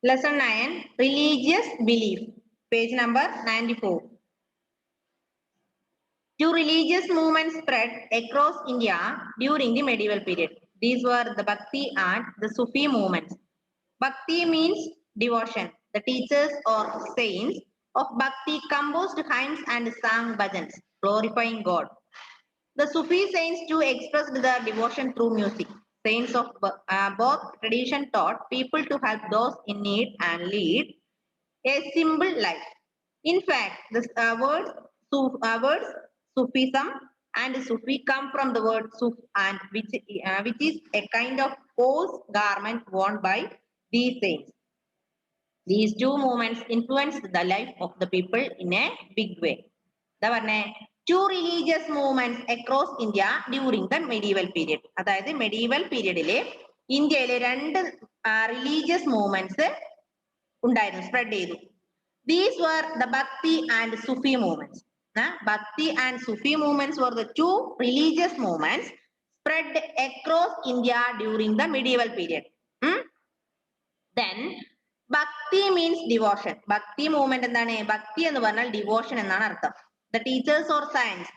Lesson 9, Religious Belief, page number 94. Two religious movements spread across India during the medieval period. These were the Bhakti and the Sufi movements. Bhakti means devotion. The teachers or saints of Bhakti composed hymns and sang bhajans, glorifying God. The Sufi saints too expressed their devotion through music. Saints of both tradition taught people to help those in need and lead a simple life. In fact, the words Sufism and Sufi come from the word Suf, and which is a kind of coarse garment worn by these saints. These two movements influenced the life of the people in a big way. എന്താ പറഞ്ഞേ two religious movements across India during the medieval period. അതായത് medieval periodile ഇന്ത്യയിലെ രണ്ട് religious movements ഉണ്ടായിരുന്നു, spread ചെയ്തു. These were the Bhakti and Sufi movements. Bhakti and Sufi movements were the two religious movements spread across India during the medieval period. Then Bhakti means devotion. Bhakti movement എന്താണ്? Bhakti എന്ന് പറഞ്ഞാൽ devotion എന്നാണ് അർത്ഥം. The teachers or saints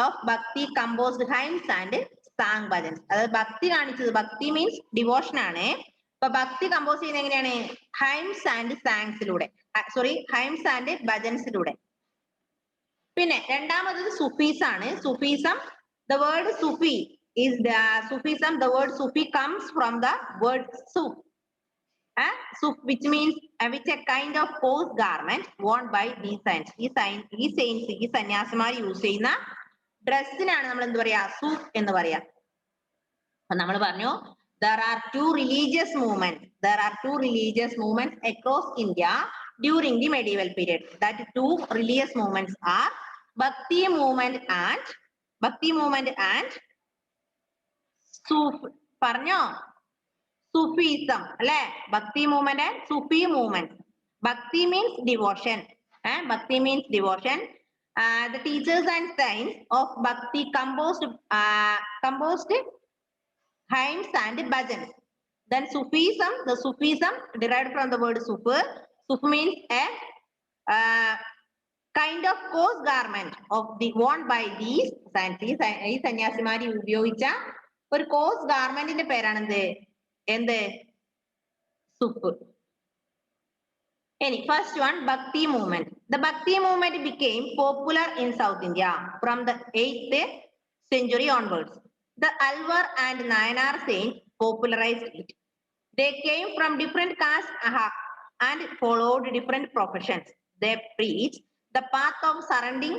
of Bhakti composed hymns and sang bhajans. അതായത് ഭക്തി കാണിച്ചത്, ഭക്തി means devotion ആണ്. അപ്പൊ ഭക്തി കമ്പോസ് ചെയ്യുന്നത് എങ്ങനെയാണ്? ഹൈംസ് ആൻഡ് സാങ്സിലൂടെ, ഹൈംസ് ആൻഡ് ഭജൻസിലൂടെ. പിന്നെ രണ്ടാമത് സുഫീസ് ആണ്. സുഫീസം, the word Sufi is the Sufism. The word Sufi comes from the word Suf. Suf, which means which a kind of coarse garment worn by these saints. ഈ saints, ഈ സന്യാസിമാർ use ചെയ്യുന്ന ഡ്രസ്സിനാണ് നമ്മൾ എന്ത് പറയാ? സൂഫ് എന്ന് പറയാ. അപ്പൊ നമ്മൾ പറഞ്ഞു there are two religious movements. There are two religious movements across India during the medieval period. That two religious movements are Bhakti movement and Suf. പറഞ്ഞോ? Sufism, അല്ലെ? Bhakti movement and Sufi movement. Bhakti means devotion. Bhakti means devotion. The teachers and saints of Bhakti composed hymns and bhajans. Then Sufism, the Sufism derived from the word Suf. Suf means a kind of coarse garment of the worn by these saints. ഈ സന്യാസിമാരി ഉപയോഗിച്ച ഒരു course ഗാർമെന്റിന്റെ പേരാണ് എന്ത്? സുഫ്. ഇനി first one, Bhakti movement. The Bhakti movement became popular in South India from the 8th century onwards. The Alvar and Nayanar saints popularized it. They came from different castes and followed different professions. They preached the path of surrendering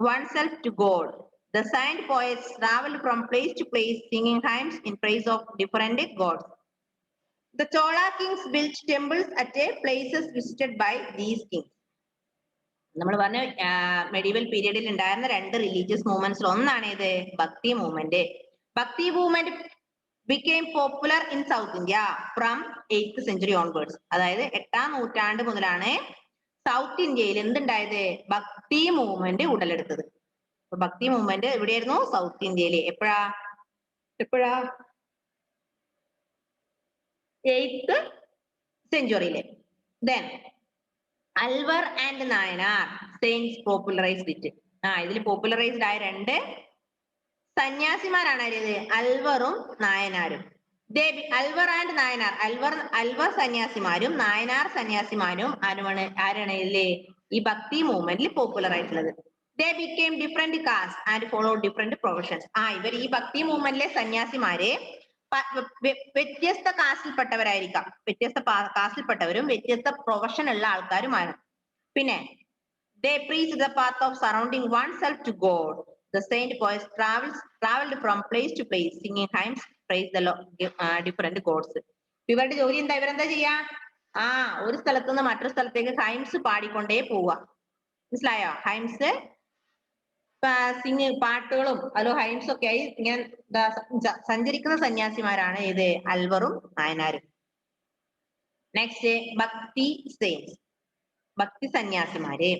oneself to God. The saint poets traveled from place to place singing hymns in praise of different gods. The Chola kings built temples at places visited by these kings. നമ്മൾ പറഞ്ഞ medieval പീരീഡിൽ ഉണ്ടായിരുന്ന രണ്ട് religious മൂവ്മെന്റ്സിൽ ഒന്നാണ് ഇത് ഭക്തി movement. ഭക്തി movement became popular in South India from 8th century onwards. അതായത് 8ാം നൂറ്റാണ്ട് മുതലാണ് സൗത്ത് ഇന്ത്യയിൽ എന്തുണ്ടായത്? ഭക്തി മൂവ്മെന്റ് ഉടലെടുത്തത്. ഭക്തി മൂവ്മെന്റ് എവിടെയായിരുന്നു? സൗത്ത് ഇന്ത്യയില്. എപ്പോഴാ? 8th century. Then Alvar and Nayanar saints popularized it. ഇതിൽ പോപ്പുലറൈസ്ഡ് ആയ രണ്ട് സന്യാസിമാരാണ് ആര്? അൽവറും നായനാരും. അൽവർ ആൻഡ് നായനാർ, അൽവർ സന്യാസിമാരും നായനാർ സന്യാസിമാരും ആരാണ് ഇതില് ഈ ഭക്തി മൂവ്മെന്റിൽ പോപ്പുലർ ആയിട്ടുള്ളത്. They became different castes and followed different professions. ഇവർ ഈ ഭക്തി മൂവ്മെന്റിലെ സന്യാസിമാരെ വ്യത്യസ്ത കാസ്റ്റിൽപ്പെട്ടവരായിരിക്കാം, വ്യത്യസ്ത കാസ്റ്റിൽപ്പെട്ടവരും വ്യത്യസ്ത പ്രൊഫഷൻ ഉള്ള ആൾക്കാരുമാണ്. പിന്നെ they preached the path of surrounding oneself to God. The saint poets traveled from place to place singing hymns praise the different gods. ഇവരുടെ ജോലി എന്താ? ഇവരെന്താ ചെയ്യാ? ഒരു സ്ഥലത്ത് നിന്ന് മറ്റൊരു സ്ഥലത്തേക്ക് ഹൈംസ് പാടിക്കൊണ്ടേ പോവുക. മനസ്സിലായോ? ഹൈംസ് പാട്ടുകളും അതോ ഹൈംസ് ഒക്കെ ആയി ഇങ്ങനെ സഞ്ചരിക്കുന്ന സന്യാസിമാരാണ് ഇത് അൽവറും നായനാരും. നെക്സ്റ്റ്, ഭക്തി സെയിൻസ്, ഭക്തി സന്യാസിമാര്.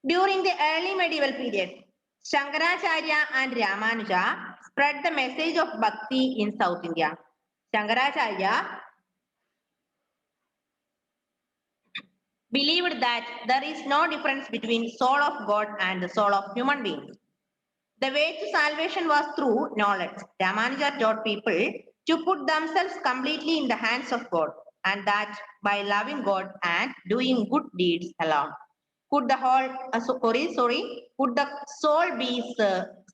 During the early medieval period, Shankaracharya and Ramanuja spread the message of Bhakti in South India. Shankaracharya believed that there is no difference between soul of God and the soul of human beings. The way to salvation was through knowledge. Ramanuja taught people to put themselves completely in the hands of God, and that by loving God and doing good deeds alone could the whole could the soul be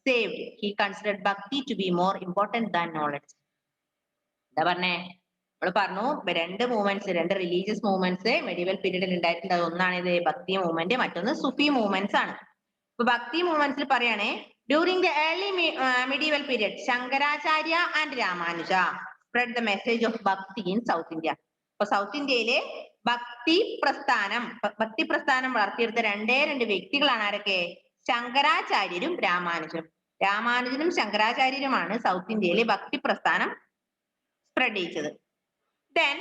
saved. He considered bhakti to be more important than knowledge. എന്താ പറഞ്ഞേ? നമ്മൾ പറഞ്ഞു രണ്ട് movements, രണ്ട് religious movements medieval പീരീഡിൽ ഉണ്ടായിട്ടുണ്ട്. ഒന്നാണിത് ഭക്തി മൂവ്മെന്റ്, മറ്റൊന്ന് സുഫി മൂവ്മെന്റ്സ് ആണ്. ഇപ്പൊ ഭക്തി മൂവ്മെന്റ്സിൽ പറയണേ, during the early medieval period Shankaracharya and Ramanuja spread the message of ഭക്തി ഇൻ സൗത്ത് ഇന്ത്യ. അപ്പൊ സൗത്ത് ഇന്ത്യയിലെ ഭക്തി പ്രസ്ഥാനം വളർത്തിയെടുത്ത രണ്ട് വ്യക്തികളാണ് ആരൊക്കെ? ശങ്കരാചാര്യരും രാമാനുജനും. രാമാനുജനും ശങ്കരാചാര്യരുമാണ് സൗത്ത് ഇന്ത്യയിലെ ഭക്തി പ്രസ്ഥാനം സ്പ്രെഡ് ചെയ്തത്. Then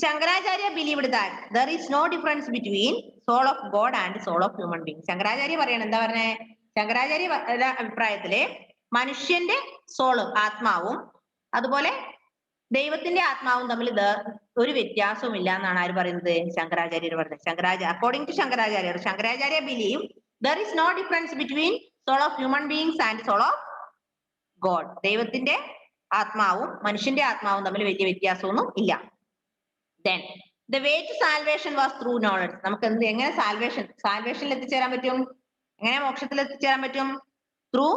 Shankaracharya believed that there is no difference between soul of God and soul of human being. Shankaracharya പറയണ എന്താ പറഞ്ഞേ? ശങ്കരാചാര്യ അഭിപ്രായത്തില് മനുഷ്യന്റെ സോള്, ആത്മാവും അതുപോലെ ദൈവത്തിന്റെ ആത്മാവും തമ്മിൽ ഒരു വ്യത്യാസവും ഇല്ല എന്നാണ് ആര് പറയുന്നത്? ശങ്കരാചാര്യർ പറഞ്ഞത്. According to Shankaracharya believe there is no difference between soul of human beings and soul of God. ദൈവത്തിന്റെ ആത്മാവും മനുഷ്യന്റെ ആത്മാവും തമ്മിൽ വലിയ വ്യത്യാസമൊന്നും ഇല്ല. Then the way to salvation was through knowledge. നമുക്ക് എങ്ങനെ സാൽവേഷനിൽ എത്തിച്ചേരാൻ പറ്റും? എങ്ങനെ മോക്ഷത്തിൽ എത്തിച്ചേരാൻ പറ്റും? ത്രൂ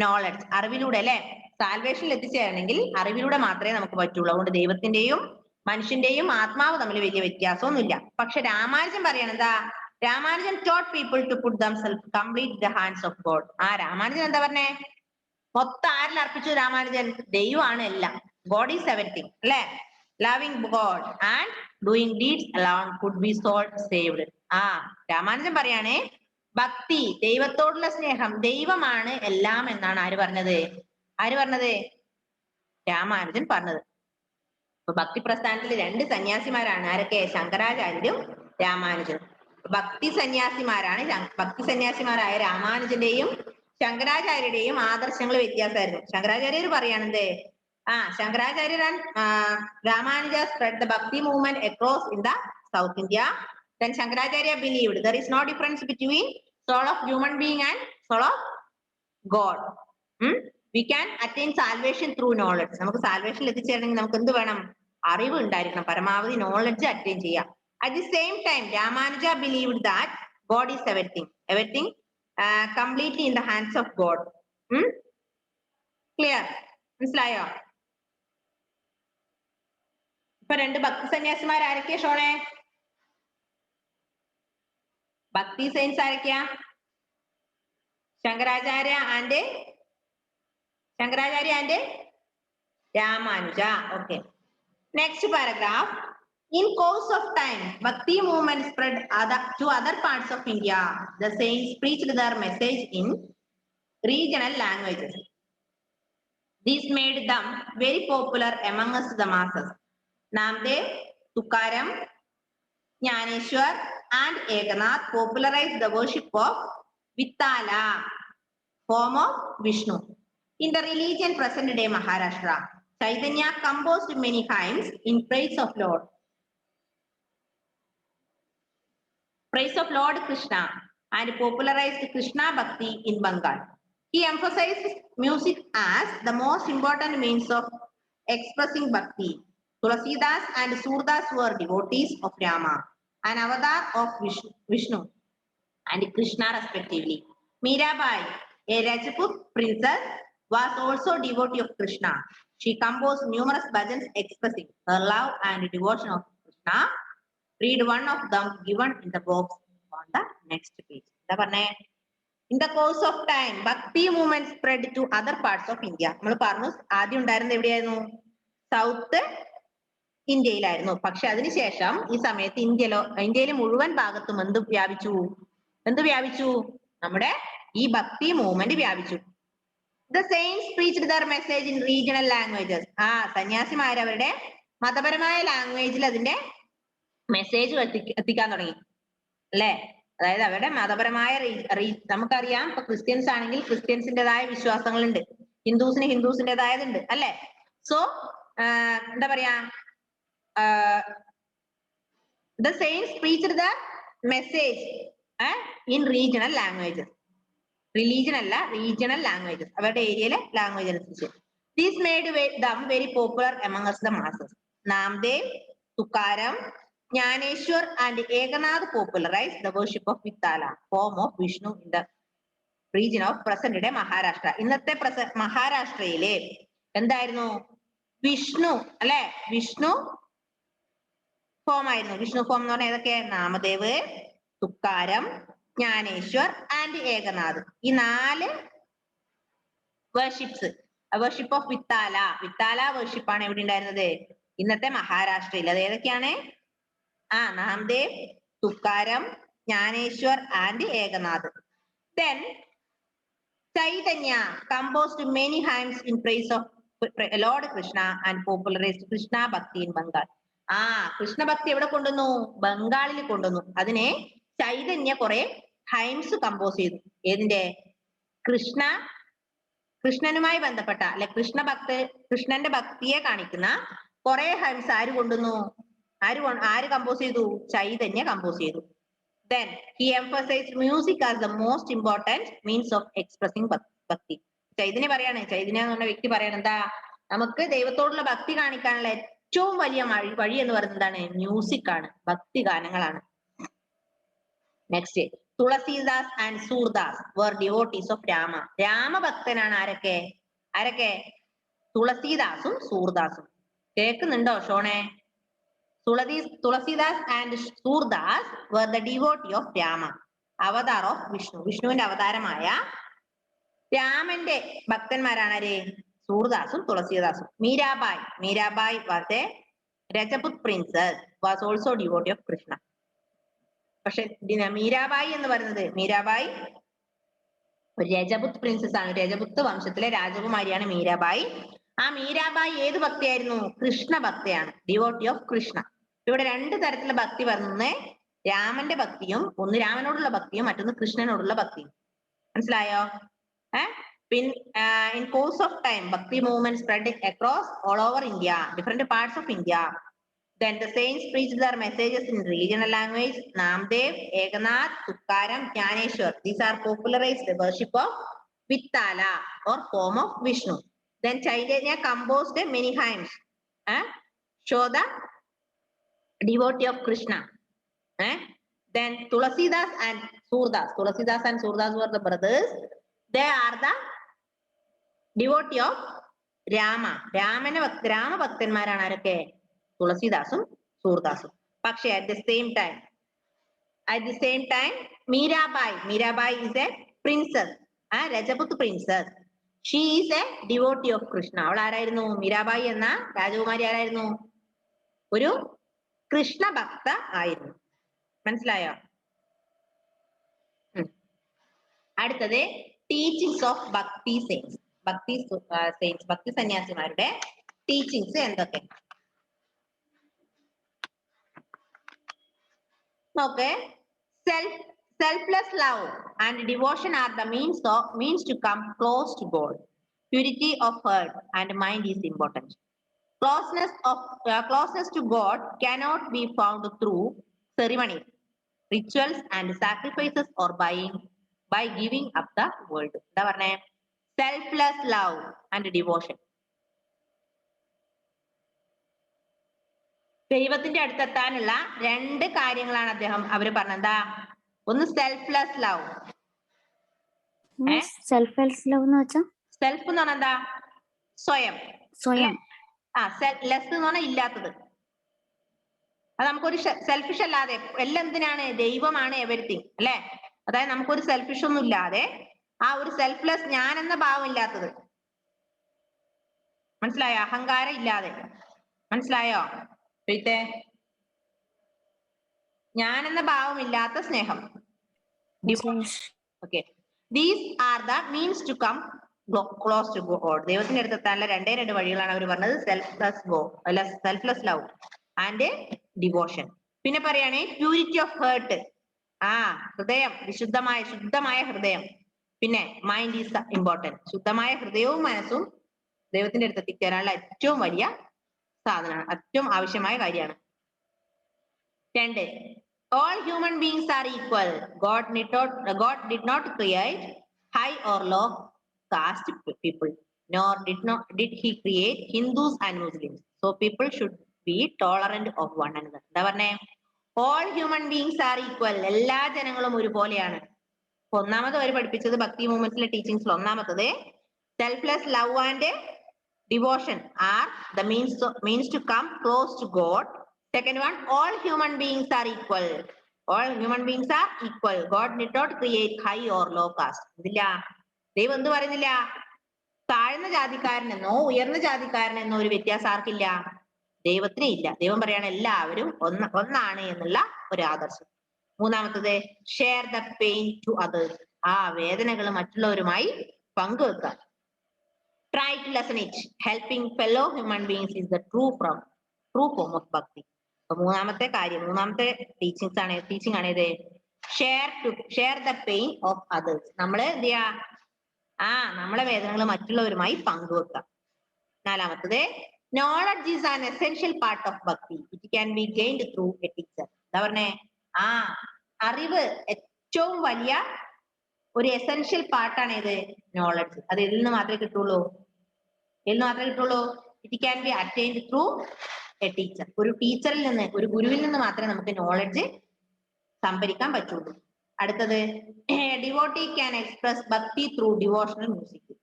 നോളജ്, അറിവിലൂടെ അല്ലെ? സാൽവേഷനിൽ എത്തിച്ചേരണമെങ്കിൽ അറിവിലൂടെ മാത്രമേ നമുക്ക് പറ്റുള്ളൂ. അതുകൊണ്ട് ദൈവത്തിന്റെയും മനുഷ്യന്റെയും ആത്മാവ് തമ്മിൽ വലിയ വ്യത്യാസമൊന്നുമില്ല. പക്ഷെ Ramanujan പറയണെന്താ? Ramanujan taught people to put themselves complete the hands of God. Ramanujan എന്താ പറഞ്ഞേ? മൊത്തം ആരിൽ അർപ്പിച്ചു രാമാനുജൻ? ദൈവമാണ് എല്ലാം. God is everything അല്ലെ? Loving God and doing deeds alone could be soul saved. Ramanujan പറയാണേ, ഭക്തി, ദൈവത്തോടുള്ള സ്നേഹം, ദൈവമാണ് എല്ലാം എന്നാണ് ആര് പറഞ്ഞത്? രാമാനുജൻ പറഞ്ഞത്. അപ്പൊ ഭക്തി പ്രസ്ഥാനത്തിൽ രണ്ട് സന്യാസിമാരാണ്. ആരൊക്കെ? ശങ്കരാചാര്യരും രാമാനുജനും. ഭക്തി സന്യാസിമാരായ രാമാനുജന്റെയും ശങ്കരാചാര്യരുടെയും ആദർശങ്ങൾ വ്യത്യാസമായിരുന്നു. ശങ്കരാചാര്യർ പറയാണെന്ത്? Shankaracharya and Ramanuja spread the Bhakti movement across in the South India. Then Shankaracharya believed there is no difference between soul of human being and soul of God. We can attain salvation through knowledge. നമുക്ക് salvation എത്തിച്ചേരണമെങ്കിൽ നമുക്ക് എന്ത് വേണം? അറിവ് ഉണ്ടായിരിക്കണം. പരമാവധി knowledge attain ചെയ്യാം. At the same time, Ramanuja believed that God is everything completely in the hands of God. Clear? മനസ്സിലായോ? ഇപ്പൊ രണ്ട് ഭക്തി സന്യാസിമാർ ആരൊക്കെയാ ഷോണേ? ഭക്തി സയൻസ് ആരൊക്കെയാ? Shankaracharya and Ramanuja. Okay, next paragraph. In course of time, Bhakti movement spread to other parts of India. The saints preached their message in regional languages. This made them very popular amongst the masses. Namdev, Tukaram, Jnaneshwar and Ekanath popularized the worship of Vithala, form of Vishnu, in the region present-day Maharashtra. Chaitanya composed many hymns in praise of Lord Krishna and popularized Krishna Bhakti in Bengal. He emphasized music as the most important means of expressing Bhakti. Tulasidas and Surdas were devotees of Rama, an avatar of Vishnu and Krishna respectively. Mirabai, a Rajput princess, was also devotee of Krishna. She composed numerous bhajans expressing her love and devotion of Krishna. Read one of them given in the box on the next page. In the course of time, Bhakti movement spread to other parts of India. നമ്മൾ പറഞ്ഞു ആദ്യം ഉണ്ടായിരുന്നത് എവിടെയായിരുന്നു? South ഇന്ത്യയിലായിരുന്നു. പക്ഷെ അതിനുശേഷം ഈ സമയത്ത് ഇന്ത്യയിലെ മുഴുവൻ ഭാഗത്തും എന്ത് വ്യാപിച്ചു? നമ്മുടെ ഈ ഭക്തി മൂവ്മെന്റ് വ്യാപിച്ചു. The saints preached their message in regional languages. സന്യാസിമാർ അവരുടെ മതപരമായ ലാംഗ്വേജിൽ അതിന്റെ മെസ്സേജ് എത്തിക്കാൻ തുടങ്ങി അല്ലെ? അതായത് അവരുടെ മതപരമായ നമുക്കറിയാം, ഇപ്പൊ ക്രിസ്ത്യൻസ് ആണെങ്കിൽ ക്രിസ്ത്യൻസിൻ്റെതായ വിശ്വാസങ്ങളുണ്ട്, ഹിന്ദുസിൻ്റെതായതുണ്ട് അല്ലെ? സോ എന്താ പറയാ, The saints preached the message in regional languages. Religion അല്ല, regional languages. അവരുടെ ഏരിയയിലെ ലാംഗ്വേജ് അനുസരിച്ച്. This made them very popular amongst the masses. Namdev, Tukaram, Jnaneshwar and Ekanath popularized the worship of Vittala, form of Vishnu in the region of present day Maharashtra. ഇന്നത്തെ മഹാരാഷ്ട്രയിലെ എന്തായിരുന്നു? വിഷ്ണു അല്ലെ? Vishnu form ആയിരുന്നു. Vishnu form എന്ന് പറഞ്ഞാൽ ഏതൊക്കെ? Namdev, Tukaram, Dnyaneshwar and Eknath. ഈ 4 worships. Worship of Vitthala. Vitthala worship ആണ് എവിടെ ഉണ്ടായിരുന്നത്? ഇന്നത്തെ മഹാരാഷ്ട്രയിൽ. അത് ഏതൊക്കെയാണ്? Namdev, Tukaram, Dnyaneshwar and Eknath. Then Chaitanya composed many hymns in praise of Lord Krishna and popularized Krishna Bhakti in Bengal. Krishna ഭക്തി എവിടെ കൊണ്ടുവന്നു? ബംഗാളിൽ കൊണ്ടുവന്നു. അതിനെ ചൈതന്യ കുറെ ഹൈംസ് കമ്പോസ് ചെയ്തു. ഏതിന്റെ? കൃഷ്ണനുമായി ബന്ധപ്പെട്ട അല്ലെ കൃഷ്ണന്റെ ഭക്തിയെ കാണിക്കുന്ന കുറെ ഹൈംസ് ആര് കൊണ്ടുവന്നു? ആര് കമ്പോസ് ചെയ്തു? ചൈതന്യ കമ്പോസ് ചെയ്തു. Then he emphasized music as the most important means of expressing bhakti. Chaitanya പറയാണ്, ചൈതന്യ എന്ന് പറഞ്ഞ വ്യക്തി പറയാണ് എന്താ? നമുക്ക് ദൈവത്തോടുള്ള ഭക്തി കാണിക്കാനുള്ള ഏറ്റവും വലിയ വഴി എന്ന് പറയുന്നത് എന്താണ്? മ്യൂസിക് ആണ്, ഭക്തി ഗാനങ്ങളാണ്. Next, Tulsidas and Surdas were devotees of Rama. രാമഭക്തനാണ് ആരൊക്കെ? തുളസീദാസും സൂർദാസും. കേൾക്കുന്നുണ്ടോ ഷോണെ? Tulasidas and Surdas were the devotee of Rama, avatar of Vishnu. വിഷ്ണുവിന്റെ അവതാരമായ രാമന്റെ ഭക്തന്മാരാണ് ആര്? സൂർദാസും തുളസീദാസും. Mirabai was a Rajput princess, was also devotee of Krishna. പക്ഷെ മീരാബായി എന്ന് പറയുന്നത്, മീരാബായി ഒരു രജപുത് പ്രിൻസസ് ആണ്. രജപുത്ത് വംശത്തിലെ രാജകുമാരിയാണ് മീരാബായി. ആ മീരാബായി ഏത് ഭക്തിയായിരുന്നു? കൃഷ്ണ ഭക്തിയാണ്, ഡിവോട്ടി ഓഫ് കൃഷ്ണ. ഇവിടെ 2 തരത്തിലുള്ള ഭക്തി പറഞ്ഞ്, രാമന്റെ ഭക്തിയും, ഒന്ന് രാമനോടുള്ള ഭക്തിയും മറ്റൊന്ന് കൃഷ്ണനോടുള്ള ഭക്തിയും. മനസ്സിലായോ? In course of time, Bhakti movement spread across all over India, different parts of India. Then the saints preached their messages in regional language. Namdev, Ekanath, Tukaram, Jnaneshwar. These are popularized the worship of Vittala or form of Vishnu. Then Chaitanya composed many hymns. Show the devotee of Krishna. Then Tulasidas and Surdas. Tulasidas and Surdas were the brothers. They are the devotee of Rama. Rama ഭക്തന്മാരാണ് ആരൊക്കെ? തുളസീദാസും സൂർദാസും. പക്ഷെ at the same time Mirabai is a princess, Rajput princess. She is a devotee of Krishna. അവൾ ആരായിരുന്നു? മീരാബായി എന്ന രാജകുമാരി ആരായിരുന്നു? ഒരു കൃഷ്ണ ഭക്ത ആയിരുന്നു. മനസ്സിലായോ? അടുത്തത് ടീച്ചിങ്സ് ഓഫ് ഭക്തി സെയിൻസ്. ഭക്തി സന്യാസിമാരുടെ ടീച്ചിങ്സ് എന്തൊക്കെ? നോക്ക്. Selfless love and devotion are the means to come close to God. Purity of heart and mind is important. Closeness to God cannot be found through ceremonies, rituals and sacrifices or by giving up the world. എന്താ പറഞ്ഞേ? Selfless love and devotion. ദൈവത്തിന്റെ അടുത്തെത്താനുള്ള 2 കാര്യങ്ങളാണ് അവര് പറഞ്ഞെന്താ? ഒന്ന് selfless love. Selfless love എന്ന് വെച്ചാ, self എന്ന് പറഞ്ഞാൽ എന്താ? സ്വയം. ലെസ് എന്ന് പറഞ്ഞാൽ ഇല്ലാത്തത്. അത് നമുക്കൊരു സെൽഫിഷ് അല്ലാതെ എല്ലാം എന്തിനാണ്? ദൈവമാണ് എവരിത്തിങ് അല്ലെ? അതായത് നമുക്കൊരു സെൽഫിഷ് ഒന്നും ഇല്ലാതെ ആ ഒരു സെൽഫ്ലെസ്, ഞാൻ എന്ന ഭാവം ഇല്ലാത്തത്. മനസ്സിലായോ? അഹങ്കാരം ഇല്ലാതെ. മനസ്സിലായോ? ഞാൻ എന്ന ഭാവം ഇല്ലാത്ത സ്നേഹം. Okay. These are the means to come close to God. ദൈവത്തിന്റെ അടുത്ത് എത്താനുള്ള 2 വഴികളാണ് അവർ പറഞ്ഞത്. Selfless love and devotion. പിന്നെ പറയാണ് പ്യൂരിറ്റി ഓഫ് ഹേർട്ട്. ഹൃദയം, ശുദ്ധമായ ഹൃദയം. പിന്നെ മൈൻഡ് ഈസ് ഇമ്പോർട്ടന്റ്. ശുദ്ധമായ ഹൃദയവും മനസ്സും ദൈവത്തിന്റെ അടുത്ത് എത്തിച്ചേരാനുള്ള ഏറ്റവും വലിയ സാധനമാണ്, ഏറ്റവും ആവശ്യമായ കാര്യമാണ്. 10. All human beings are equal. God did not create high or low caste people, nor did he create Hindus and Muslims. So people should be tolerant of one another. എന്താ പറഞ്ഞേ? All human beings are equal. എല്ലാ ജനങ്ങളും ഒരുപോലെയാണ്. ഒന്നാമത് അവർ പഠിപ്പിച്ചത് ഭക്തി മൂവ്മെന്റ്സിലെ ടീച്ചിങ്സിൽ ഒന്നാമത്തത് selfless love and devotion are the means to come close to God. Second one, all human beings are equal. All human beings are equal. God did not create high or low caste. ഇതില്ല, ദൈവം എന്ത് പറയുന്നില്ല? താഴ്ന്ന ജാതിക്കാരനെന്നോ ഉയർന്ന ജാതിക്കാരനെന്നോ ഒരു വ്യത്യാസം ആർക്കില്ല? ദൈവത്തിന് ഇല്ല. ദൈവം പറയാണ് എല്ലാവരും ഒന്നാണ് എന്നുള്ള ഒരു ആദർശം. മൂന്നാമത്തത് share the pain to others. ആ വേദനകൾ മറ്റുള്ളവരുമായി പങ്കുവെക്കുക. Try to lessen it. Helping fellow human beings is the true form of bhakti. അപ്പൊ മൂന്നാമത്തെ ടീച്ചിങ് ആണ് ഇത് share the pain of others. നമ്മള് എന്ത് ചെയ്യാ? നമ്മളെ വേദനകൾ മറ്റുള്ളവരുമായി പങ്കുവെക്കാം. നാലാമത്തത് knowledge is an essential part of bhakti. It can be gained through a teacher. എന്താ പറഞ്ഞേ? അറിവ് ഏറ്റവും വലിയ ഒരു എസെൻഷ്യൽ പാർട്ടാണ് ഇത് നോളജ്. അത് ഇതിൽ നിന്ന് മാത്രമേ കിട്ടുള്ളൂ. It can B attained through a teacher. ഒരു ടീച്ചറിൽ നിന്ന്, ഒരു ഗുരുവിൽ നിന്ന് മാത്രമേ നമുക്ക് നോളജ് സംഭരിക്കാൻ പറ്റുള്ളൂ. അടുത്തത് ഡിവോട്ടി ക്യാൻ എക്സ്പ്രസ് ഭക്തി ത്രൂ ഡിവോഷണൽ മ്യൂസിക്.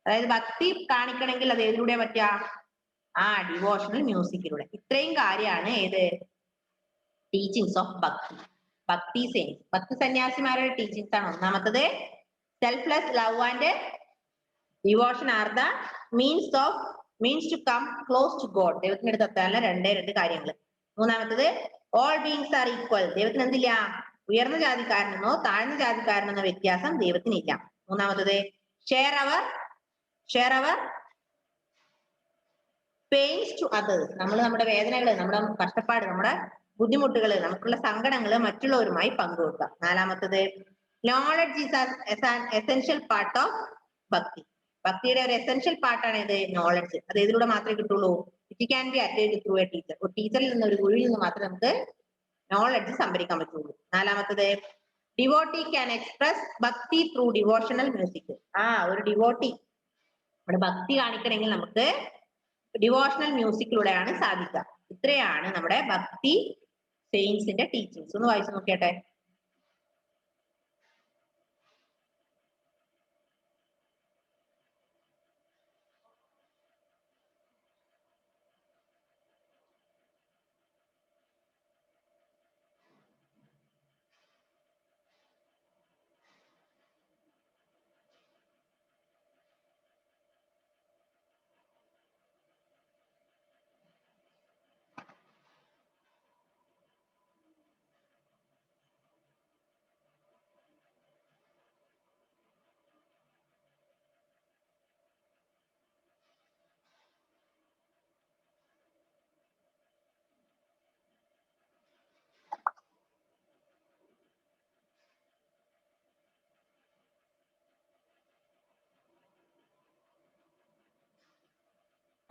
അതായത് ഭക്തി കാണിക്കണമെങ്കിൽ അത് ഏതിലൂടെ പറ്റുക? ഡിവോഷണൽ മ്യൂസിക്കിലൂടെ. ഇത്രയും കാര്യമാണ് ഏത് ടീച്ചിങ്സ് ഓഫ് ഭക്തി. ഭക്തി സയൻസ്, ഭക്തി സന്യാസിമാരുടെ ടീച്ചിങ്സ് ആണ്. ഒന്നാമത്തത് selfless love and devotion are the means to come close to God. ദൈവത്തിന്റെ അടുത്ത് എത്താനുള്ള രണ്ട് കാര്യങ്ങൾ. മൂന്നാമത്തത് ഓൾ ബീങ്സ് ആർ ഈക്വൽ. ദൈവത്തിന് എന്തില്ല? ഉയർന്ന ജാതിക്കാരനെന്നോ താഴ്ന്ന ജാതിക്കാരനെന്നോ വ്യത്യാസം ദൈവത്തിനില്ല. മൂന്നാമത്തത് share our pains to others. നമ്മൾ നമ്മുടെ വേദനകള്, നമ്മുടെ കഷ്ടപ്പാട്, നമ്മുടെ ബുദ്ധിമുട്ടുകള്, നമുക്കുള്ള സങ്കടങ്ങള് മറ്റുള്ളവരുമായി പങ്കുവെക്കുക. നാലാമത്തത് knowledge is an essential part of ഭക്തി. ഭക്തിയുടെ ഒരു എസെൻഷ്യൽ പാർട്ടാണ് ഇത് നോളജ്. അത് ഇതിലൂടെ മാത്രമേ കിട്ടുള്ളൂ. It can B attained through a teacher. ഒരു ടീച്ചറിൽ നിന്ന്, ഒരു ഗുരുവിൽ നിന്ന് മാത്രമേ നമുക്ക് നോളജ് സംഭരിക്കാൻ പറ്റുള്ളൂ. നാലാമത്തത് ഡിവോട്ടി ക്യാൻ എക്സ്പ്രസ് ഭക്തി ത്രൂ ഡിവോഷണൽ മ്യൂസിക്. ഒരു ഡിവോട്ടി നമ്മുടെ ഭക്തി കാണിക്കണമെങ്കിൽ നമുക്ക് ഡിവോഷണൽ മ്യൂസിക്കിലൂടെയാണ് സാധിക്കുക. ഇത്രയാണ് നമ്മുടെ ഭക്തി സെയിൻസിന്റെ ടീച്ചിങ്സ്. ഒന്ന് വായിച്ചു നോക്കിയട്ടെ.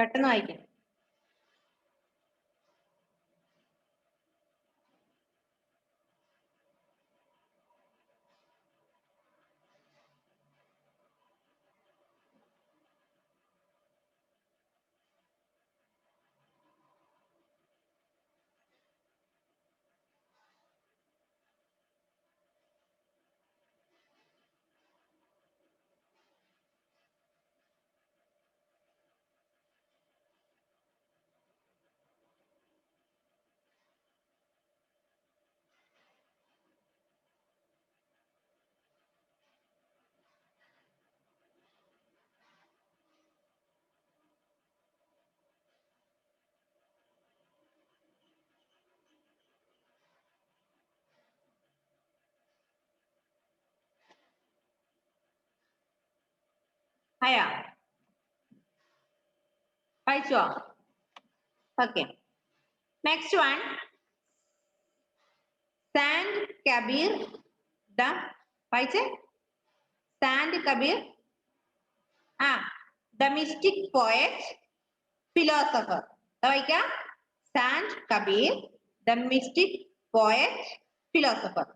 പെട്ടെന്ന് വായിക്കാം. ആയാ? വായിച്ചോ? Okay. Next one, saint Kabir the വായിച്ചേ? Saint Kabir the mystic poet philosopher. വായിക്കാം. Saint Kabir the mystic poet, philosopher.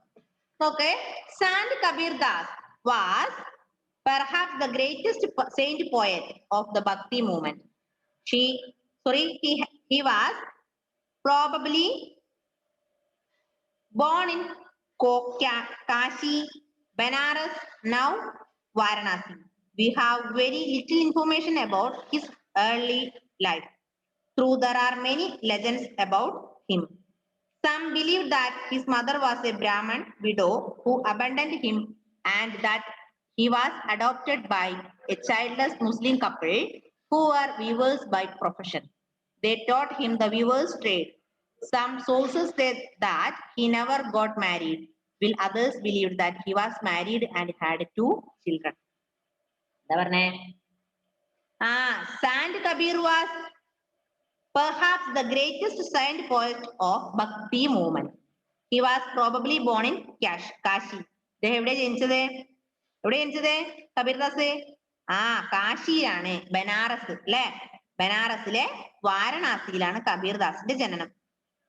Okay, Sant Kabir Das was perhaps the greatest saint poet of the Bhakti movement. He was probably born in Kashi, Banaras, now Varanasi. We have very little information about his early life. Though there are many legends about him. Some believe that his mother was a Brahmin widow who abandoned him and that he was adopted by a childless Muslim couple who were weavers by profession. They taught him the weaver's trade. Some sources said that he never got married, while others believed that he was married and had 2 children. എന്താ പറഞ്ഞേ? Sant Kabir was perhaps the greatest saint poet of Bhakti movement. He was probably born in Kashi. അദ്ദേഹം എവിടെ ജനിച്ചത്? എവിടെ ജനിച്ചത് കബീർദാസ്? കാശിയിലാണ്, ബനാറസ് അല്ലെ? ബനാറസിലെ വാരണാസിയിലാണ് കബീർദാസിന്റെ ജനനം.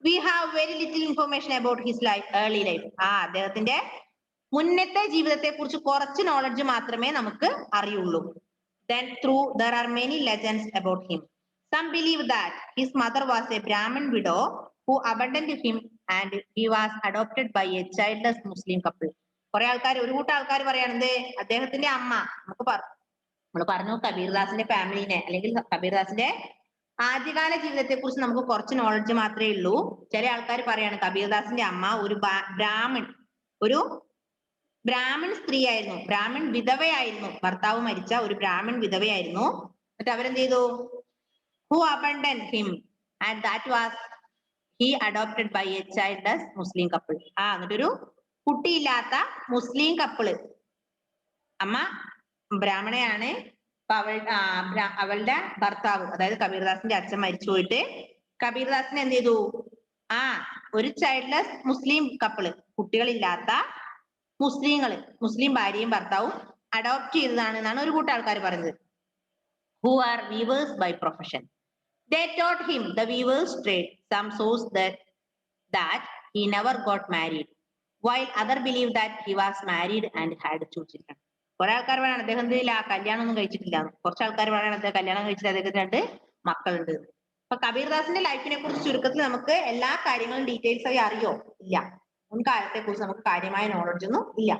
We have very little information about his life, early life. അദ്ദേഹത്തിന്റെ മുന്നത്തെ ജീവിതത്തെ കുറിച്ച് കുറച്ച് നോളജ് മാത്രമേ നമുക്ക് അറിയുള്ളൂ. Then there are many legends about him. Some believe that his mother was a Brahmin widow who abandoned him and he was adopted by a childless Muslim couple. കുറെ ആൾക്കാർ, ഒരു കൂട്ടം ആൾക്കാർ പറയാണെന്ത്, അദ്ദേഹത്തിന്റെ അമ്മ, നമ്മൾ പറഞ്ഞു കബീർദാസിന്റെ ഫാമിലിനെ അല്ലെങ്കിൽ കബീർദാസിന്റെ ആദ്യകാല ജീവിതത്തെ കുറിച്ച് നമുക്ക് കുറച്ച് നോളജ് മാത്രമേ ഉള്ളൂ. ചില ആൾക്കാർ പറയാണ് കബീർദാസിന്റെ അമ്മ ഒരു ബ്രാഹ്മൺ സ്ത്രീയായിരുന്നു, ബ്രാഹ്മൺ വിധവയായിരുന്നു, ഭർത്താവ് മരിച്ച ഒരു ബ്രാഹ്മൺ വിധവയായിരുന്നു. എന്നിട്ട് അവരെന്ത് ചെയ്തു? Who abandoned him and that was he adopted by a childless Muslim couple. എന്നിട്ടൊരു കുട്ടിയില്ലാത്ത മുസ്ലിം കപ്പിള്. അമ്മ ബ്രാഹ്മണയാണ്, അവളുടെ ഭർത്താവ് അതായത് കബീർദാസിന്റെ അച്ഛൻ മരിച്ചു പോയിട്ട് കബീർദാസിനെ എന്ത് ചെയ്തു? ഒരു ചൈൽഡ്ലെസ് മുസ്ലിം കപ്പിള്, കുട്ടികളില്ലാത്ത മുസ്ലിം ഭാര്യയും ഭർത്താവും അഡോപ്റ്റ് ചെയ്തതാണ് എന്നാണ് ഒരു കൂട്ടം ആൾക്കാർ പറയുന്നത്. Who are weavers by profession. They taught him the weaver's trade. Some source that he never got married, while other believe that he was married and had 2 children. കുറെ ആൾക്കാർ പറയാണ് അദ്ദേഹത്തിന് കല്യാണം ഒന്നും കഴിച്ചിട്ടില്ല. കുറച്ച് ആൾക്കാർ പറയാണ് അദ്ദേഹം കല്യാണം കഴിച്ചിട്ട് അദ്ദേഹത്തിന് 2 മക്കളുണ്ട്. അപ്പൊ കബീർദാസിന്റെ ലൈഫിനെ കുറിച്ച് ചുരുക്കത്തിൽ നമുക്ക് എല്ലാ കാര്യങ്ങളും ഡീറ്റെയിൽസ് ആയി അറിയോ? ഇല്ല. മുൻകാലത്തെ കുറിച്ച് നമുക്ക് കാര്യമായ നോളജ് ഒന്നും ഇല്ല.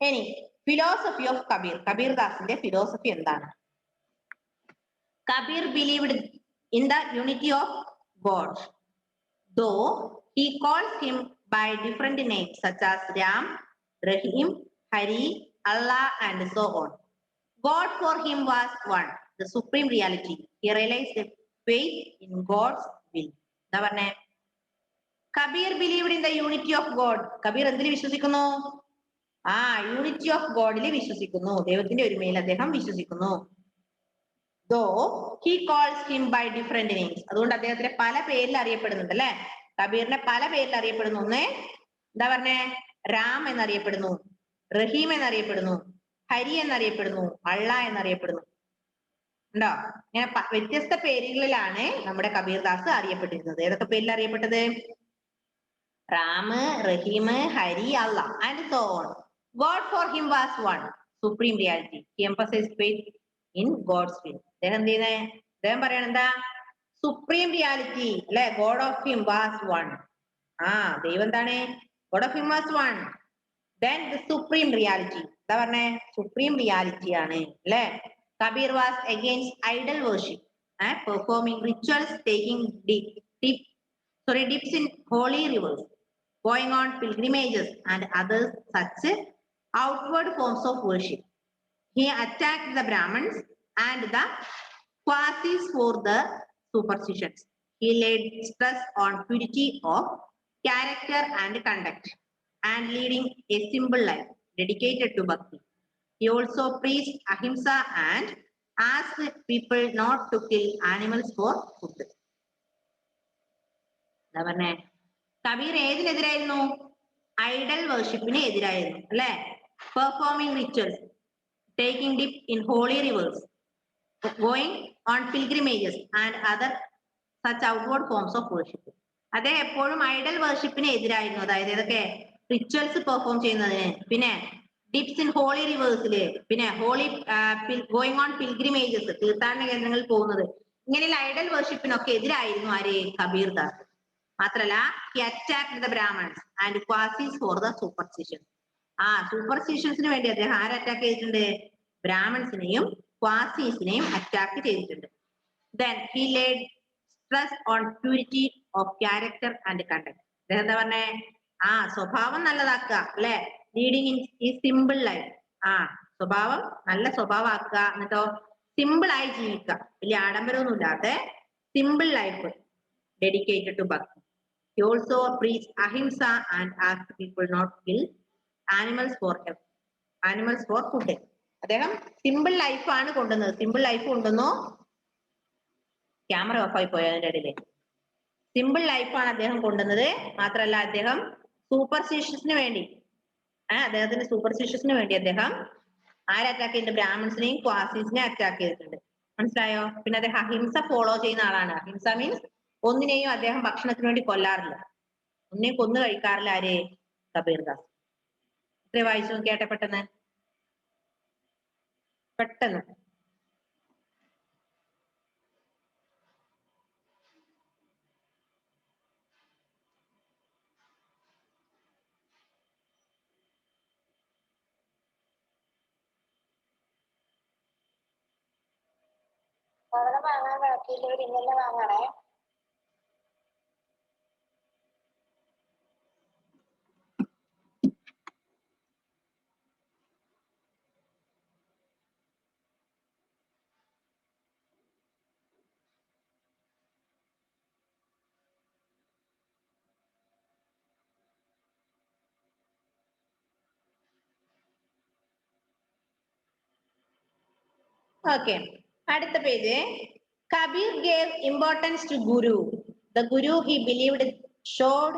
ഇനി ഫിലോസഫി ഓഫ് കബീർദാസിന്റെ ഫിലോസഫി എന്താണ്? Kabir believed in the unity of God, though he calls him by different names such as Ram, Rahim, Hari, Allah, and so on. God for him was one, the supreme reality. He realized the faith in God's will. എന്താ പറഞ്ഞേ? Kabir believed in the unity of God. Kabir എന്തിൽ വിശ്വസിക്കുന്നു? Unity of ഗോഡിൽ വിശ്വസിക്കുന്നു. ദൈവത്തിന്റെ ഒരുമയിൽ അദ്ദേഹം വിശ്വസിക്കുന്നു. Though he calls him by different names. അതുകൊണ്ട് അദ്ദേഹത്തിന് പല പേരിൽ അറിയപ്പെടുന്നുണ്ട് അല്ലെ? കബീറിനെ പല പേരിൽ അറിയപ്പെടുന്നു. ഒന്ന് എന്താ പറഞ്ഞേ? രാം എന്നറിയപ്പെടുന്നു, റഹീം എന്നറിയപ്പെടുന്നു, ഹരി എന്നറിയപ്പെടുന്നു, അള്ള എന്നറിയപ്പെടുന്നു. ഉണ്ടോ? ഇങ്ങനെ വ്യത്യസ്ത പേരുകളിലാണ് നമ്മുടെ കബീർദാസ് അറിയപ്പെട്ടിരുന്നത്. ഏതൊക്കെ പേരിൽ അറിയപ്പെട്ടത്? Ram, Rahim, Hari, Allah and so on. God for him was one, supreme reality. He emphasized faith in God's will. അദ്ദേഹം പറയണ എന്താ? സുപ്രീം റിയാലിറ്റി അല്ലെ? God of him was one. ദൈവം എന്താണ്? God of him was one. Then the supreme reality. എന്താ പറഞ്ഞേ? Supreme reality ആണ് അല്ലെ? Kabir was against idol worship, performing rituals, taking dips in holy rivers, going on pilgrimages and other such outward forms of worship. He attacked the Brahmins and the Quasis for the superstitions. He laid stress on purity of character and conduct and leading a simple life dedicated to bhakti. He also preached ahimsa and asked people not to kill animals for food. Kabir ഏതിനെതിരായിരുന്നു? Idol വർഷിപ്പിന് എതിരായിരുന്നു അല്ലെ? Performing rituals, taking dip in holy rivers, going on pilgrimages and other such outward forms of worship. അദ്ദേഹം എപ്പോഴും Idol വർഷിപ്പിന് എതിരായിരുന്നു. അതായത് ഇതൊക്കെ rituals perform ചെയ്യുന്നതിന്, പിന്നെ ഡിപ്സ് ഇൻ ഹോളി റിവേഴ്സില്, പിന്നെ ഹോളി ഗോയിങ് ഓൺ പിൽഗ്രിമേജസ്, തീർത്ഥാടന കേന്ദ്രങ്ങളിൽ പോകുന്നത്, ഇങ്ങനെയുള്ള ഐഡൽ വർഷിപ്പിനൊക്കെ എതിരായിരുന്നു ആര്? കബീർ ദാസ്. മാത്രല്ല he attacked the Brahmins and qazis for the superstitions. സൂപ്പർസ്റ്റിഷൻസിന് വേണ്ടി അദ്ദേഹം ആരെ അറ്റാക്ക് ചെയ്തിട്ടുണ്ട്? ബ്രാഹ്മൺസിനെയും ക്വാസീസിനെയും അറ്റാക്ക് ചെയ്തിട്ടുണ്ട്. Then he laid stress on purity of character and conduct. അദ്ദേഹം എന്താ പറഞ്ഞേ? സ്വഭാവം നല്ലതാക്കുക, അല്ലെ? ലീഡിങ് ഇൻ ഈ സിമ്പിൾ ലൈഫ്. സ്വഭാവം നല്ല സ്വഭാവം ആക്കുക, എന്നിട്ടോ സിമ്പിൾ ആയി ജീവിക്കുക, വലിയ ആഡംബരമൊന്നും ഇല്ലാതെ സിമ്പിൾ ലൈഫ്, ഡെഡിക്കേറ്റഡ് ടു ഭക്തി. He also preached ahimsa and asked people not to kill animals for food. അദ്ദേഹം സിമ്പിൾ ലൈഫാണ് കൊണ്ടുവന്നത്. സിമ്പിൾ ലൈഫ് കൊണ്ടുവന്നു. ക്യാമറ ഓഫായി പോയി അതിന്റെ ഇടയില്. സിമ്പിൾ ലൈഫാണ് അദ്ദേഹം കൊണ്ടുവന്നത്. മാത്രല്ല അദ്ദേഹം സൂപ്പർസ്റ്റിഷ്യസിന് വേണ്ടി അദ്ദേഹം ആരെ അറ്റാക്ക് ചെയ്തിട്ടുണ്ട്? ബ്രാഹ്മൺസിനെയും ക്വാസീസിനെയും അറ്റാക്ക് ചെയ്തിട്ടുണ്ട്. മനസ്സിലായോ? പിന്നെ അദ്ദേഹം അഹിംസ ഫോളോ ചെയ്യുന്ന ആളാണ്. അഹിംസ മീൻസ് ഒന്നിനെയും അദ്ദേഹം ഭക്ഷണത്തിന് വേണ്ടി കൊല്ലാറില്ല, ഒന്നിനെയും കൊന്നു കഴിക്കാറില്ല. ആര്? കബീർ ദാസ്. ഇത്ര വായിച്ചു നോക്കിയാട്ടെ പെട്ടെന്ന്. വാങ്ങാൻ ബാക്കിയുള്ളവർ ഇന്നലെ വാങ്ങണേ. Okay. അടുത്ത page. Kabir gave importance to Guru. The Guru he believed showed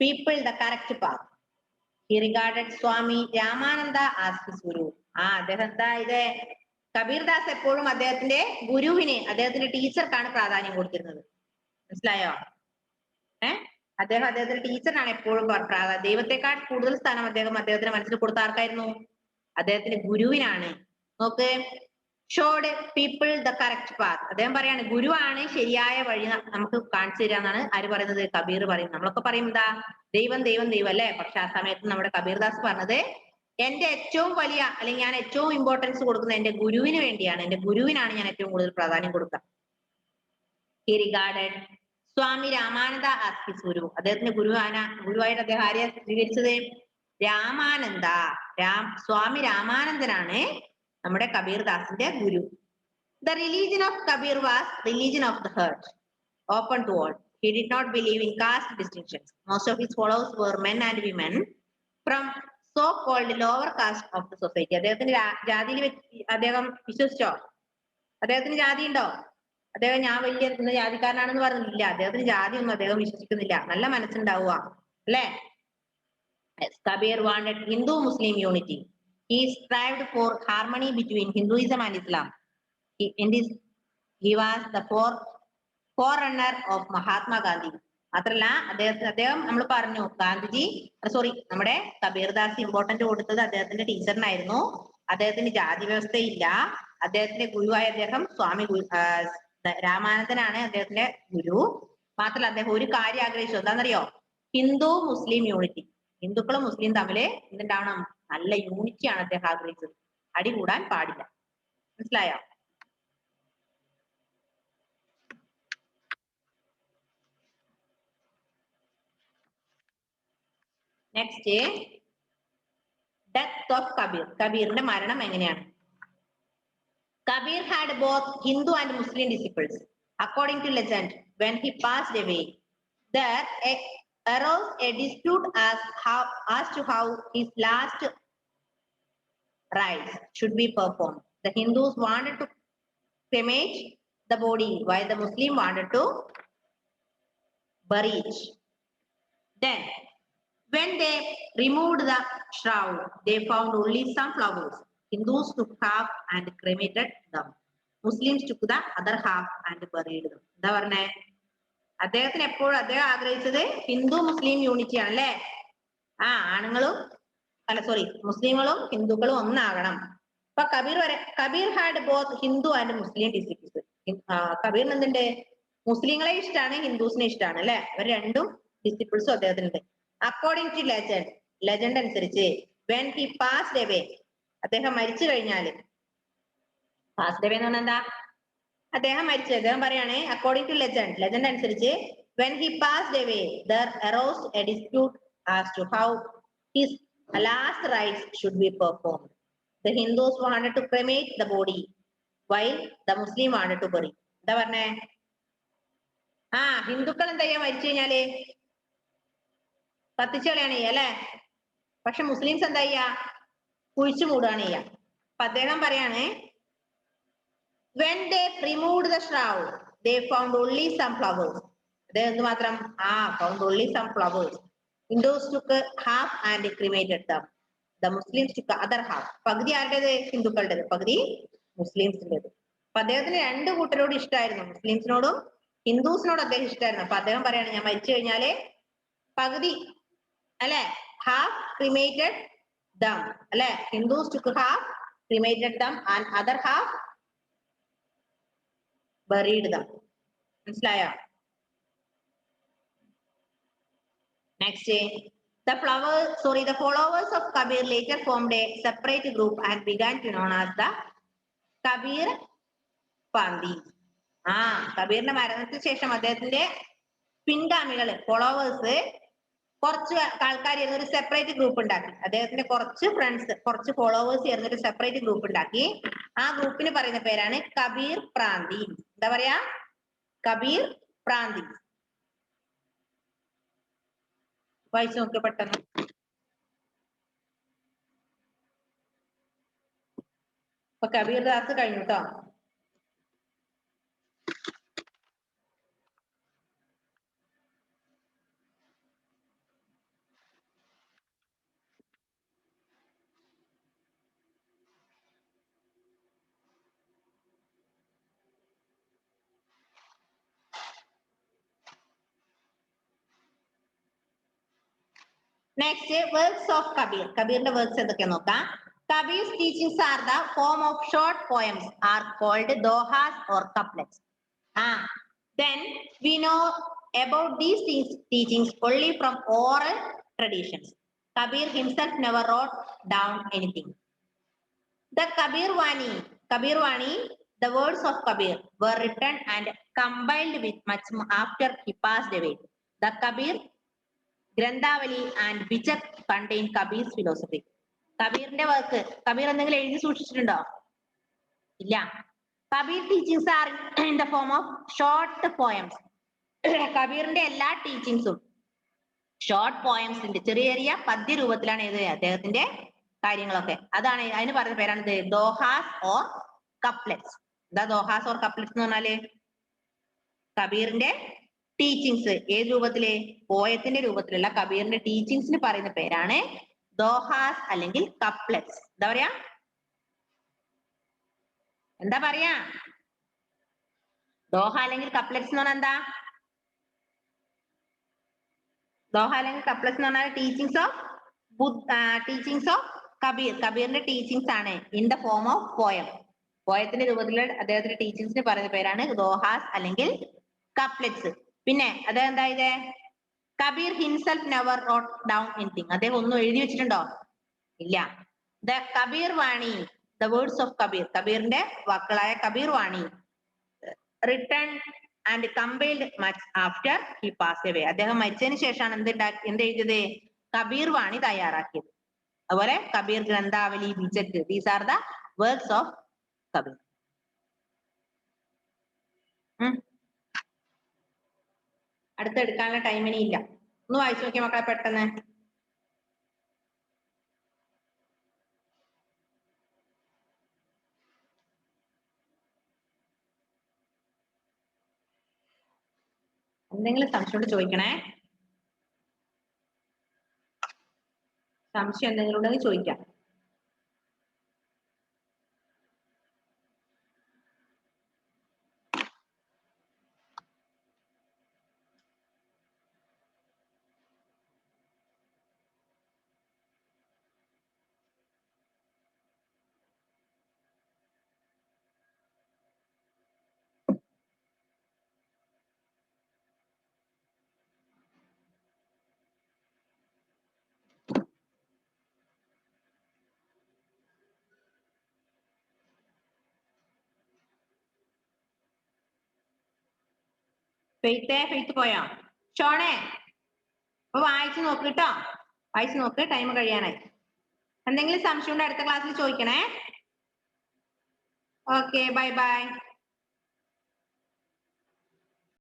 people the correct path. He regarded Swami Ramananda as his Guru. അദ്ദേഹം എന്താ ഇത്? കബീർ ദാസ് എപ്പോഴും അദ്ദേഹത്തിന്റെ ഗുരുവിനെ, അദ്ദേഹത്തിന്റെ ടീച്ചർക്കാണ് പ്രാധാന്യം കൊടുത്തിരുന്നത്. മനസ്സിലായോ? അദ്ദേഹത്തിന്റെ ടീച്ചറിനാണ് എപ്പോഴും ദൈവത്തെക്കാൾ കൂടുതൽ സ്ഥാനം അദ്ദേഹത്തിന്റെ മനസ്സിൽ കൊടുത്ത ആർക്കായിരുന്നു? അദ്ദേഹത്തിന്റെ ഗുരുവിനാണ്. നോക്ക്, showed people the correct path. അദ്ദേഹം പറയാണ് ഗുരുവാണ് ശരിയായ വഴി നമുക്ക് കാണിച്ചു തരിക എന്നാണ് ആര് പറയുന്നത്? കബീർ പറയുന്നത്. നമ്മളൊക്കെ പറയും എന്താ? ദൈവം ദൈവം ദൈവം അല്ലെ? പക്ഷെ ആ സമയത്ത് നമ്മുടെ കബീർ ദാസ് പറഞ്ഞത് എന്റെ ഏറ്റവും വലിയ, അല്ലെങ്കിൽ ഞാൻ ഏറ്റവും ഇമ്പോർട്ടൻസ് കൊടുക്കുന്നത് എന്റെ ഗുരുവിന് വേണ്ടിയാണ്, എന്റെ ഗുരുവിനാണ് ഞാൻ ഏറ്റവും കൂടുതൽ പ്രാധാന്യം കൊടുക്കുക. He regarded Swami Ramananda as his guru. അദ്ദേഹത്തിന്റെ ഗുരുവായിട്ട് അദ്ദേഹം ആരെയാ സ്വീകരിച്ചത്? രാമാനന്ദ. സ്വാമി രാമാനന്ദനാണ് നമ്മുടെ കബീർ ദാസിന്റെ ഗുരു. The religion of Kabir was religion of the heart, open to all. He did not believe in caste distinctions. Most of his followers were men and women from so-called lower caste of the society. അദ്ദേഹത്തിന്റെ ജാതിയിൽ അദ്ദേഹം വിശ്വസിച്ചോ? അദ്ദേഹത്തിന് ജാതി ഉണ്ടോ? അദ്ദേഹം ഞാൻ വലിയ ജാതിക്കാരനാണെന്ന് പറഞ്ഞില്ല. അദ്ദേഹത്തിന് ജാതി ഒന്നും അദ്ദേഹം വിശ്വസിക്കുന്നില്ല. നല്ല മനസ്സുണ്ടാവുക, അല്ലെ? Kabir wanted Hindu-Muslim unity. He strived for harmony between Hinduism and Islam. He was the forerunner of Mahatma Gandhi. മാത്രല്ല അദ്ദേഹം നമ്മൾ പറഞ്ഞു, നമ്മുടെ കബീർ ദാസ് ഇമ്പോർട്ടന്റ് കൊടുത്തത് അദ്ദേഹത്തിന്റെ ടീച്ചറിനായിരുന്നു. അദ്ദേഹത്തിന് ജാതി വ്യവസ്ഥയില്ല. അദ്ദേഹത്തിന്റെ ഗുരുവായ അദ്ദേഹം സ്വാമി രാമാനന്ദനാണ് അദ്ദേഹത്തിന്റെ ഗുരു. മാത്രല്ല അദ്ദേഹം ഒരു കാര്യം ആഗ്രഹിച്ചു. എന്താണെന്നറിയോ? ഹിന്ദു മുസ്ലിം യൂണിറ്റി. ഹിന്ദുക്കളും മുസ്ലിം തമ്മില് എന്തുണ്ടാവണം? നല്ല യൂണിറ്റിയാണ് അദ്ദേഹം ആഗ്രഹിച്ചത്. അടി കൂടാൻ പാടില്ല. മനസ്സിലായോ? Next, death of Kabir. കബീറിന്റെ മരണം എങ്ങനെയാണ്? Kabir had both Hindu and Muslim disciples. According to legend, when he passed away, there arose a dispute as to how his last rites should be performed. The Hindus wanted to cremate the body, while the Muslim wanted to bury it. Then, when they removed the shroud, they found only some flowers. Hindus took half and cremated them. Muslims took the other half and buried them. എന്താ പറഞ്ഞേ? അദ്ദേഹത്തിന് എപ്പോഴും അദ്ദേഹം ആഗ്രഹിച്ചത് ഹിന്ദു മുസ്ലിം unity ആണ് അല്ലെ. ആണുങ്ങളും അല്ല സോറി മുസ്ലിങ്ങളും ഹിന്ദുക്കളും ഒന്നാകണം. അപ്പൊ Kabir had both Hindu and Muslim disciplines. കബീറിന് എന്തുണ്ട്? മുസ്ലിങ്ങളെ ഇഷ്ടമാണ്, ഹിന്ദുസിനെ ഇഷ്ടമാണ് അല്ലെ. ഇവർ രണ്ടും ഡിസിപ്ലിൻസും അദ്ദേഹത്തിനുണ്ട്. അക്കോർഡിംഗ് ടു ലെജൻഡ് അനുസരിച്ച് വെൻ ഹി പാസ്ഡ് അവേ, അദ്ദേഹം മരിച്ചു കഴിഞ്ഞാല്, പാസ്ഡ് അവേ എന്ന് പറഞ്ഞാൽ എന്താ? അദ്ദേഹം മരിച്ചു. അദ്ദേഹം പറയാണ് അക്കോർഡിംഗ് ടു ലെജൻഡ് അനുസരിച്ച് when he passed away there arose a dispute as to how his last rites should be performed. The Hindus wanted to cremate the body while the Muslim wanted to bury. എന്താ പറഞ്ഞേ? ഹിന്ദുക്കൾ എന്താ ചെയ്യാ മരിച്ചു കഴിഞ്ഞാല്? കത്തിച്ചു കളയാണ് ചെയ്യാ അല്ലെ. പക്ഷെ മുസ്ലിംസ് എന്താ ചെയ്യാ? കുഴിച്ചു മൂടുകയാണ് ചെയ്യാ. അപ്പൊ അദ്ദേഹം പറയാണ് when they removed the shroud they found only some flowers. അദ്ദേഹം എന്ത് മാത്രം? found only some flowers. Hindus took half and cremated them. The Muslims took other half. പകുതി ആരുടേത്? ഹിന്ദുക്കളുടേത്, പകുതി മുസ്ലിംസിന്റേത്. അപ്പൊ അദ്ദേഹത്തിന് രണ്ടു കൂട്ടരോട് ഇഷ്ടമായിരുന്നു, മുസ്ലിംസിനോടും ഹിന്ദുസിനോടും അദ്ദേഹം ഇഷ്ടമായിരുന്നു. അപ്പൊ അദ്ദേഹം പറയാണ് ഞാൻ മരിച്ചു കഴിഞ്ഞാല് പകുതി അല്ലെ, half cremated them അല്ലെ. Hindus took half, cremated them and other half buried them. മനസ്സിലായോ? Next, the followers of Kabir later formed a separate group and began to known as the Kabir Pandis. കബീറിന്റെ മരണത്തിന് ശേഷം അദ്ദേഹത്തിന്റെ പിൻഗാമികള്, followers, കുറച്ച് ആൾക്കാർ ചേർന്ന് ഒരു separate group ഉണ്ടാക്കി. അദ്ദേഹത്തിന്റെ കുറച്ച് ഫ്രണ്ട്സ്, കുറച്ച് ഫോളോവേഴ്സ് ചേർന്ന് ഒരു സെപ്പറേറ്റ് ഗ്രൂപ്പ് ഉണ്ടാക്കി. ആ ഗ്രൂപ്പിന് പറയുന്ന പേരാണ് കബീർ പ്രാന്തി. എന്താ പറയാ? കബീർ പ്രാന്തി. വായിച്ചു നോക്കിയ പെട്ടെന്ന്. ഇപ്പൊ കബീർ ദാസ് കഴിഞ്ഞു കേട്ടോ. Next, works of Kabir. Kabir's works എന്തൊക്കെയാ നോക്കാം. Kabir's teachings are the form of short poems are called dohas or couplets. Then we know about these teachings only from oral traditions. Kabir himself never wrote down anything. The Kabir Vani, the words of Kabir were written and compiled with much after he passed away. The Kabir Grandhavali and Bijak contain Kabir's philosophy. കബീറിന്റെ work, Kabir എന്തെങ്കിലും എഴുതി സൂക്ഷിച്ചിട്ടുണ്ടോ? ഇല്ല. Kabir teachings are in the form of short poems. കബീറിന്റെ എല്ലാ ടീച്ചിങ്സും short പോയംസിന്റെ ചെറിയ ചെറിയ പദ്യ രൂപത്തിലാണ് ഇത് അദ്ദേഹത്തിന്റെ കാര്യങ്ങളൊക്കെ. അതാണ് അതിന് പറഞ്ഞ പേരാണ് ദോഹാസ് ഓർ കപ്ലെറ്റ്സ്. എന്താ ദോഹാസ് ഓർ കപ്ലെറ്റ്സ് എന്ന് പറഞ്ഞാല്? കബീറിന്റെ ടീച്ചിങ്സ് ഏത് രൂപത്തില്? പോയത്തിന്റെ രൂപത്തിലുള്ള കബീറിന്റെ ടീച്ചിങ്സിന് പറയുന്ന പേരാണ് ദോഹാസ് അല്ലെങ്കിൽ കപ്ലെറ്റ്സ്. എന്താ പറയാ? എന്താ പറയാ? ദോഹ അല്ലെങ്കിൽ കപ്ലെറ്റ്സ് എന്ന് പറഞ്ഞാൽ എന്താ? ദോഹ അല്ലെങ്കിൽ കപ്ലെറ്റ്സ് എന്ന് പറഞ്ഞാൽ ടീച്ചിങ്സ് ഓഫ് കബീർ. കബീറിന്റെ ടീച്ചിങ്സ് ആണ് in the form of poem. പോയത്തിന്റെ രൂപത്തിലുള്ള അദ്ദേഹത്തിന്റെ ടീച്ചിങ്സിന് പറയുന്ന പേരാണ് ദോഹാസ് അല്ലെങ്കിൽ കപ്ലെറ്റ്സ്. പിന്നെ അദ്ദേഹം എന്താ ഇത്? Kabir himself never wrote down anything. അദ്ദേഹം ഒന്നും എഴുതി വെച്ചിട്ടുണ്ടോ? ഇല്ല. The Kabir Vani, the words of Kabir, കബീറിന്റെ വാക്കുകളായ Kabir Vani written and compiled much after he pass away. അദ്ദേഹം മരിച്ചതിന് ശേഷമാണ് എന്ത് എഴുതിയത്? കബീർ വാണി തയ്യാറാക്കിയത്. അതുപോലെ Kabir Granthavali, Bijak, these are the works of Kabir. അടുത്തെടുക്കാനുള്ള ടൈം ഇനി ഇല്ല. ഒന്ന് വായിച്ചു നോക്കിയ മക്കളെ പെട്ടെന്ന്. എന്തെങ്കിലും സംശയം ചോദിക്കണേ. സംശയം എന്തെങ്കിലും ഉണ്ടെങ്കിൽ ചോദിക്കാം. ഫെയ്ത്ത് പോയോ? ഷോണേ അപ്പൊ വായിച്ചു നോക്ക് കേട്ടോ. വായിച്ചു നോക്ക്, ടൈം കഴിയാനായി. എന്തെങ്കിലും സംശയം ഉണ്ടോ അടുത്ത ക്ലാസ്സിൽ ചോദിക്കണേ. Okay, bye bye.